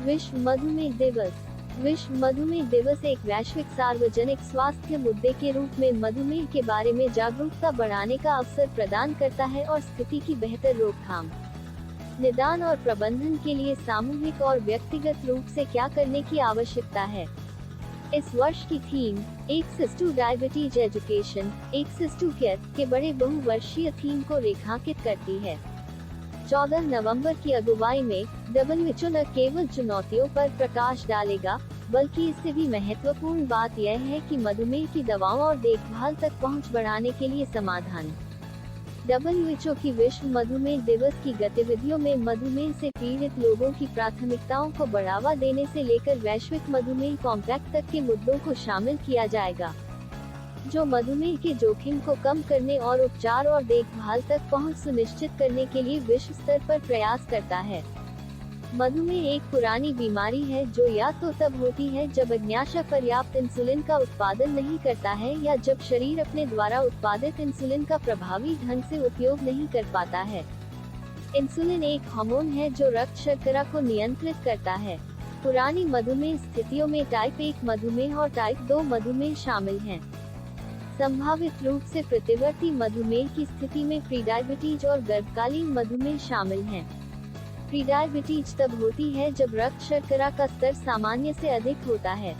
विश्व मधुमेह दिवस। विश्व मधुमेह दिवस एक वैश्विक सार्वजनिक स्वास्थ्य मुद्दे के रूप में मधुमेह के बारे में जागरूकता बढ़ाने का अवसर प्रदान करता है और स्थिति की बेहतर रोकथाम, निदान और प्रबंधन के लिए सामूहिक और व्यक्तिगत रूप से क्या करने की आवश्यकता है। इस वर्ष की theme access to diabetes education, access to care के बड़े बहुवर्षीय थीम को रेखांकित करती है। 14 नवंबर की अगुवाई में WHO न केवल चुनौतियों पर प्रकाश डालेगा, बल्कि इससे भी महत्वपूर्ण बात यह है कि मधुमेह की दवाओं और देखभाल तक पहुंच बढ़ाने के लिए समाधान। WHO की विश्व मधुमेह दिवस की गतिविधियों में मधुमेह से पीड़ित लोगों की प्राथमिकताओं को बढ़ावा देने से लेकर वैश्विक मधुमेह कॉम्पैक्ट तक के मुद्दों को शामिल किया जाएगा, जो मधुमेह के जोखिम को कम करने और उपचार और देखभाल तक पहुंच सुनिश्चित करने के लिए विश्व स्तर पर प्रयास करता है। मधुमेह एक पुरानी बीमारी है जो या तो तब होती है जब अग्न्याशय पर्याप्त इंसुलिन का उत्पादन नहीं करता है या जब शरीर अपने द्वारा उत्पादित इंसुलिन का प्रभावी ढंग से उपयोग नहीं कर पाता है। इंसुलिन एक हार्मोन है जो रक्त शर्करा को नियंत्रित करता है। पुरानी मधुमेह स्थितियों में टाइप 1 मधुमेह और टाइप 2 मधुमेह शामिल हैं। संभावित रूप से प्रतिवर्ती मधुमेह की स्थिति में प्रीडायबिटीज और गर्भकालीन मधुमेह शामिल हैं। प्रीडायबिटीज तब होती है जब रक्त शर्करा का स्तर सामान्य से अधिक होता है,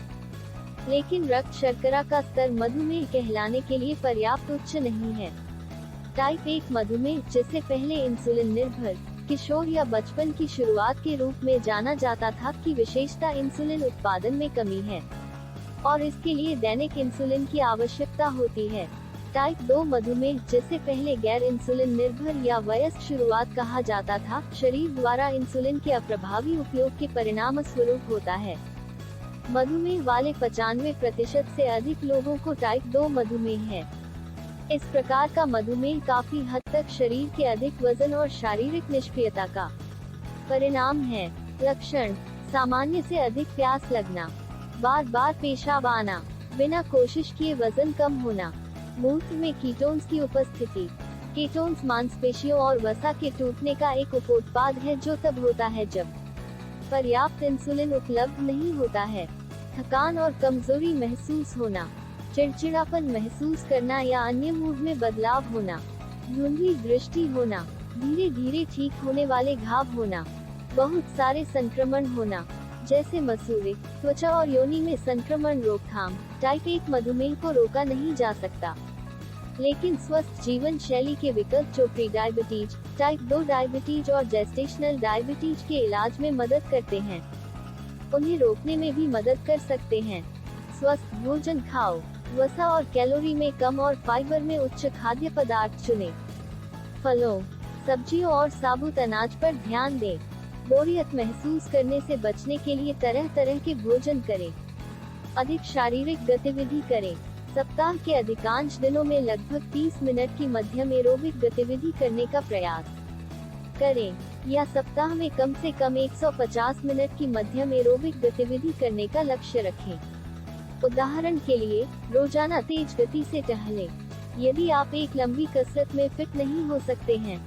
लेकिन रक्त शर्करा का स्तर मधुमेह कहलाने के लिए पर्याप्त उच्च नहीं है। टाइप 1 मधुमेह, जिसे पहले इंसुलिन निर्भर किशोर या बचपन की शुरुआत के रूप में जाना जाता था, की विशेषता इंसुलिन उत्पादन में कमी है और इसके लिए दैनिक इंसुलिन की आवश्यकता होती है। टाइप 2 मधुमेह, जिसे पहले गैर इंसुलिन निर्भर या वयस्क शुरुआत कहा जाता था, शरीर द्वारा इंसुलिन के अप्रभावी उपयोग के परिणाम स्वरूप होता है। मधुमेह वाले 95% से अधिक लोगों को टाइप 2 मधुमेह है। इस प्रकार का मधुमेह काफी हद तक शरीर के अधिक वजन और शारीरिक निष्क्रियता का परिणाम है। लक्षण: सामान्य से अधिक प्यास लगना, बार बार पेशाब आना, बिना कोशिश किए वजन कम होना, मूत्र में कीटोन्स की उपस्थिति। कीटोन्स मांसपेशियों और वसा के टूटने का एक उपोत्पाद है जो तब होता है जब पर्याप्त इंसुलिन उपलब्ध नहीं होता है। थकान और कमजोरी महसूस होना, चिड़चिड़ापन महसूस करना या अन्य मूड में बदलाव होना, धुंधली दृष्टि होना, धीरे धीरे ठीक होने वाले घाव होना, बहुत सारे संक्रमण होना, जैसे मसूड़े, त्वचा और योनि में संक्रमण। रोकथाम: टाइप 1 मधुमेह को रोका नहीं जा सकता, लेकिन स्वस्थ जीवन शैली के विकल्प जो प्री डायबिटीज, टाइप 2 डायबिटीज और जेस्टेशनल डायबिटीज के इलाज में मदद करते हैं, उन्हें रोकने में भी मदद कर सकते हैं। स्वस्थ भोजन खाओ, वसा और कैलोरी में कम और फाइबर में उच्च खाद्य पदार्थ चुनें। फलों, सब्जियों और साबुत अनाज पर ध्यान दें। बोरियत महसूस करने से बचने के लिए तरह तरह के भोजन करें। अधिक शारीरिक गतिविधि करें। सप्ताह के अधिकांश दिनों में लगभग 30 मिनट की मध्यम एरोबिक गतिविधि करने का प्रयास करें, या सप्ताह में कम से कम 150 मिनट की मध्यम एरोबिक गतिविधि करने का लक्ष्य रखें। उदाहरण के लिए, रोजाना तेज गति से टहलें। यदि आप एक लंबी कसरत में फिट नहीं हो सकते हैं,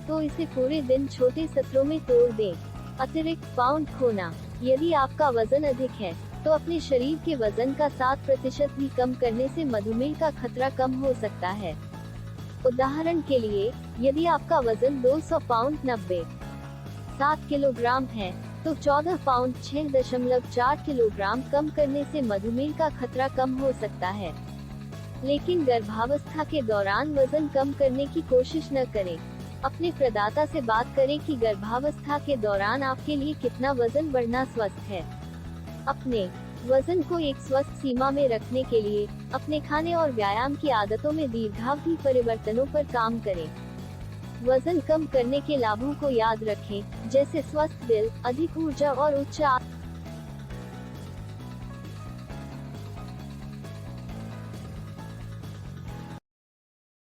तो इसे पूरे दिन छोटे सत्रों में तोड़ दें। अतिरिक्त पाउंड खोना: यदि आपका वजन अधिक है, तो अपने शरीर के वजन का 7% भी कम करने से मधुमेह का खतरा कम हो सकता है। उदाहरण के लिए, यदि आपका वजन 200 पाउंड 97 किलोग्राम है, तो 14 पाउंड 6.4 किलोग्राम कम करने से मधुमेह का खतरा कम हो सकता है। लेकिन गर्भावस्था के दौरान वजन कम करने की कोशिश न करें। अपने प्रदाता से बात करें कि गर्भावस्था के दौरान आपके लिए कितना वजन बढ़ना स्वस्थ है। अपने वजन को एक स्वस्थ सीमा में रखने के लिए अपने खाने और व्यायाम की आदतों में दीर्घावधि परिवर्तनों पर काम करें। वजन कम करने के लाभों को याद रखें, जैसे स्वस्थ दिल, अधिक ऊर्जा और उच्च